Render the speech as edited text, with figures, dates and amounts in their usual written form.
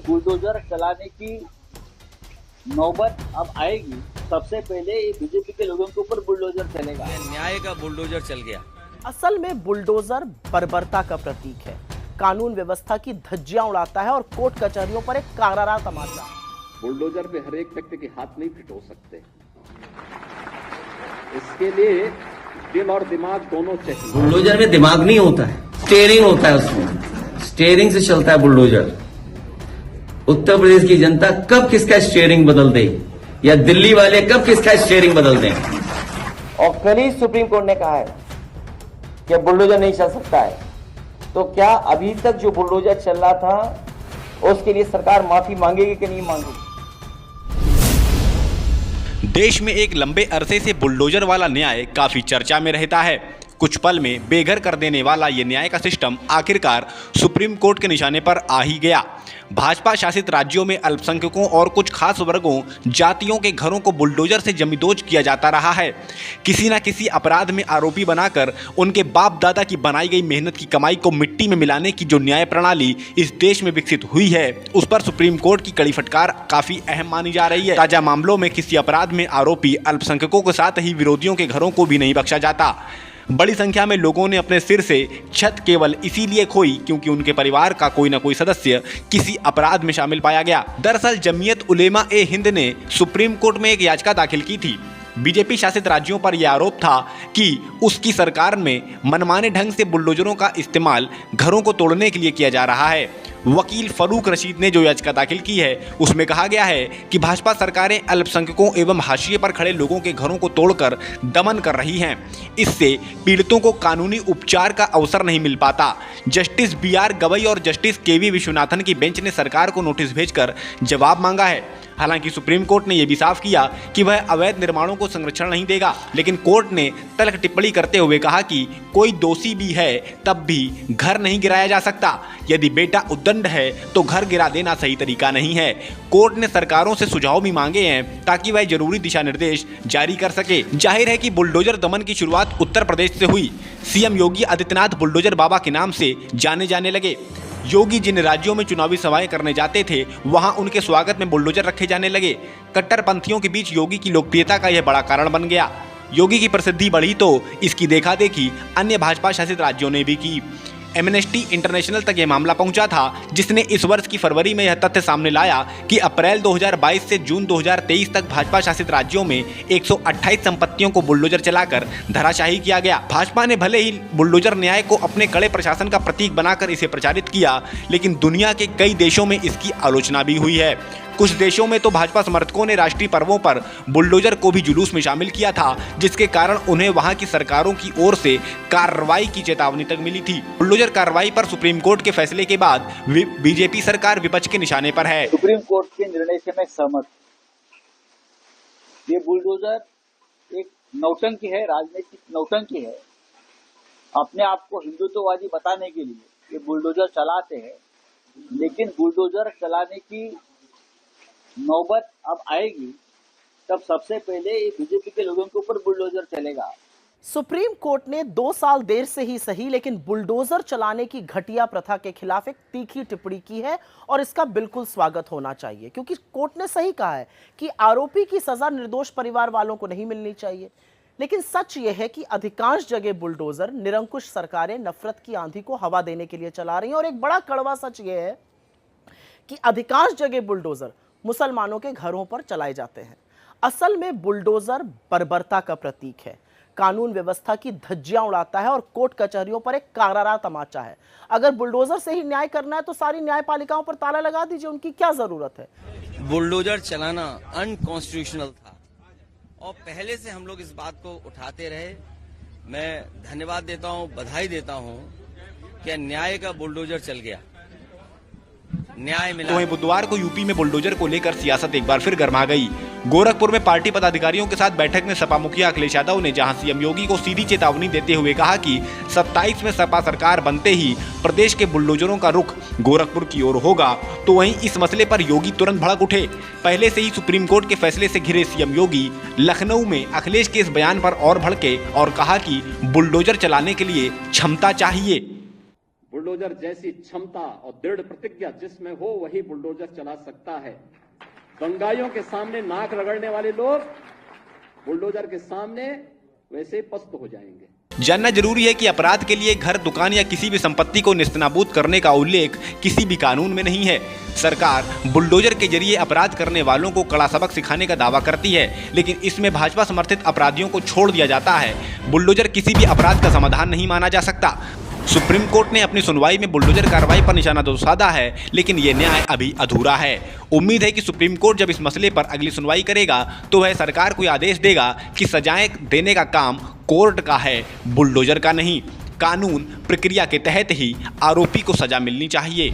Bulldozer चलाने की नौबत अब आएगी। सबसे पहले ये बीजेपी के लोगों के ऊपर बुलडोजर चलेगा। न्याय का बुलडोजर चल गया। असल में बुलडोजर बर्बरता का प्रतीक है, कानून व्यवस्था की धज्जियां उड़ाता है और कोर्ट कचहरियों पर एक करारा तमाचा। बुलडोजर पे हर एक व्यक्ति के हाथ नहीं फिट हो सकते, इसके लिए दिल और दिमाग दोनों चाहिए। बुलडोजर में दिमाग नहीं होता है, स्टीयरिंग होता है, उसमें स्टीयरिंग से चलता है बुलडोजर। उत्तर प्रदेश की जनता कब किसका स्टीयरिंग बदल दे, या दिल्ली वाले कब किसका स्टीयरिंग बदल दें। और कल ही सुप्रीम कोर्ट ने कहा है कि बुलडोजर नहीं चल सकता है, तो क्या अभी तक जो बुलडोजर चल रहा था उसके लिए सरकार माफी मांगेगी कि नहीं मांगेगी? देश में एक लंबे अरसे से बुलडोजर वाला न्याय काफी चर्चा में रहता है। कुछ पल में बेघर कर देने वाला ये न्याय का सिस्टम आखिरकार सुप्रीम कोर्ट के निशाने पर आ ही गया। भाजपा शासित राज्यों में अल्पसंख्यकों और कुछ खास वर्गों जातियों के घरों को बुलडोजर से जमींदोज किया जाता रहा है। किसी न किसी अपराध में आरोपी बनाकर उनके बाप दादा की बनाई गई मेहनत की कमाई को मिट्टी में मिलाने की जो न्याय प्रणाली इस देश में विकसित हुई है, उस पर सुप्रीम कोर्ट की कड़ी फटकार काफी अहम मानी जा रही है। ताजा मामलों में किसी अपराध में आरोपी अल्पसंख्यकों के साथ ही विरोधियों के घरों को भी नहीं बख्शा जाता। बड़ी संख्या में लोगों ने अपने सिर से छत केवल इसीलिए खोई क्योंकि उनके परिवार का कोई न कोई सदस्य किसी अपराध में शामिल पाया गया। दरअसल जमीयत उलेमा ए हिंद ने सुप्रीम कोर्ट में एक याचिका दाखिल की थी। बीजेपी शासित राज्यों पर यह आरोप था कि उसकी सरकार में मनमाने ढंग से बुलडोजरों का इस्तेमाल घरों को तोड़ने के लिए किया जा रहा है। वकील फरूक रशीद ने जो याचिका दाखिल की है उसमें कहा गया है कि भाजपा सरकारें अल्पसंख्यकों एवं हाशिए पर खड़े लोगों के घरों को तोड़कर दमन कर रही हैं। इससे पीड़ितों को कानूनी उपचार का अवसर नहीं मिल पाता। Justice B R. गवई और जस्टिस के.वी. विश्वनाथन की बेंच ने सरकार को नोटिस भेजकर जवाब मांगा है। हालांकि सुप्रीम कोर्ट ने यह भी साफ किया कि वह अवैध निर्माणों को संरक्षण नहीं देगा, लेकिन कोर्ट ने तल्ख टिप्पणी करते हुए कहा कि कोई दोषी भी है तब भी घर नहीं गिराया जा सकता। यदि बेटा उद्दंड है तो घर गिरा देना सही तरीका नहीं है। कोर्ट ने सरकारों से सुझाव भी मांगे हैं ताकि वह जरूरी दिशा निर्देश जारी कर सके। जाहिर है कि बुलडोजर दमन की शुरुआत उत्तर प्रदेश से हुई। सीएम योगी आदित्यनाथ बुलडोजर बाबा के नाम से जाने लगे। योगी जिन राज्यों में चुनावी सभाएं करने जाते थे वहां उनके स्वागत में बुलडोजर रखे जाने लगे। कट्टरपंथियों के बीच योगी की लोकप्रियता का यह बड़ा कारण बन गया। योगी की प्रसिद्धि बढ़ी तो इसकी देखा देखी अन्य भाजपा शासित राज्यों ने भी की। एमनेस्टी इंटरनेशनल तक यह मामला पहुंचा था, जिसने इस वर्ष की फरवरी में यह तथ्य सामने लाया कि अप्रैल 2022 से जून 2023 तक भाजपा शासित राज्यों में 128 संपत्तियों को बुलडोजर चलाकर धराशाही किया गया। भाजपा ने भले ही बुलडोजर न्याय को अपने कड़े प्रशासन का प्रतीक बनाकर इसे प्रचारित किया, लेकिन दुनिया के कई देशों में इसकी आलोचना भी हुई है। कुछ देशों में तो भाजपा समर्थकों ने राष्ट्रीय पर्वों पर बुलडोजर को भी जुलूस में शामिल किया था, जिसके कारण उन्हें वहां की सरकारों की ओर से कार्रवाई की चेतावनी तक मिली थी। बुलडोजर कार्रवाई पर सुप्रीम कोर्ट के फैसले के बाद बीजेपी सरकार विपक्ष के निशाने पर है। सुप्रीम कोर्ट के निर्णय से मैं सहमत। ये बुलडोजर एक नौटंकी है, राजनीतिक नौटंकी है। अपने आप को हिंदुत्ववादी बताने के लिए ये बुलडोजर चलाते हैं, लेकिन बुलडोजर चलाने की नौबत अब आएगी तब सबसे पहले ये बीजेपी के लोगों के ऊपर बुलडोजर चलेगा। सुप्रीम कोर्ट ने 2 साल देर से ही सही लेकिन बुलडोजर चलाने की घटिया प्रथा के खिलाफ एक तीखी टिप्पणी की है और इसका बिल्कुल स्वागत होना चाहिए, क्योंकि कोर्ट ने सही कहा है कि आरोपी की सजा निर्दोष परिवार वालों को नहीं मिलनी चाहिए। लेकिन सच यह है कि अधिकांश जगह बुलडोजर निरंकुश सरकारें नफरत की आंधी को हवा देने के लिए चला रही हैं, और एक बड़ा कड़वा सच यह है कि अधिकांश जगह बुलडोजर मुसलमानों के घरों पर चलाए जाते हैं। असल में बुलडोजर बर्बरता का प्रतीक है, कानून व्यवस्था की धज्जियां उड़ाता है और कोर्ट कचहरियों पर एक करारा तमाचा है। अगर बुलडोजर से ही न्याय करना है तो सारी न्यायपालिकाओं पर ताला लगा दीजिए, उनकी क्या जरूरत है। बुलडोजर चलाना अनकॉन्स्टिट्यूशनल था और पहले से हम लोग इस बात को उठाते रहे। मैं धन्यवाद देता हूं, बधाई देता हूं कि न्याय का बुलडोजर चल गया, न्याय मिला। तो वहीं बुधवार को यूपी में बुलडोजर को लेकर सियासत एक बार फिर गर्मा गई। गोरखपुर में पार्टी पदाधिकारियों के साथ बैठक में सपा मुखिया अखिलेश यादव ने जहां सीएम योगी को सीधी चेतावनी देते हुए कहा कि 27 में सपा सरकार बनते ही प्रदेश के बुलडोजरों का रुख गोरखपुर की ओर होगा, तो वहीं इस मसले पर योगी तुरंत भड़क उठे। पहले से ही सुप्रीम कोर्ट के फैसले से घिरे सीएम योगी लखनऊ में अखिलेश के इस बयान पर और भड़के और कहा कि बुलडोजर चलाने के लिए क्षमता चाहिए। बुलडोजर जैसी क्षमता और दृढ़ प्रतिज्ञा जिसमें हो वही बुलडोजर चला सकता है। दंगाइयों के सामने नाक रगड़ने वाले लोग बुलडोजर के सामने वैसे पस्त हो जाएंगे। जानना जरूरी है कि अपराध के लिए घर, दुकान या किसी भी संपत्ति को नेस्तनाबूद करने का उल्लेख किसी भी कानून में नहीं है। सरकार बुलडोजर के जरिए अपराध करने वालों को कड़ा सबक सिखाने का दावा करती है, लेकिन इसमें भाजपा समर्थित अपराधियों को छोड़ दिया जाता है। बुलडोजर किसी भी अपराध का समाधान नहीं माना जा सकता। सुप्रीम कोर्ट ने अपनी सुनवाई में बुलडोजर कार्रवाई पर निशाना तो साधा है, लेकिन ये न्याय अभी अधूरा है। उम्मीद है कि सुप्रीम कोर्ट जब इस मसले पर अगली सुनवाई करेगा तो वह सरकार को आदेश देगा कि सजाएं देने का काम कोर्ट का है, बुलडोजर का नहीं। कानून प्रक्रिया के तहत ही आरोपी को सजा मिलनी चाहिए।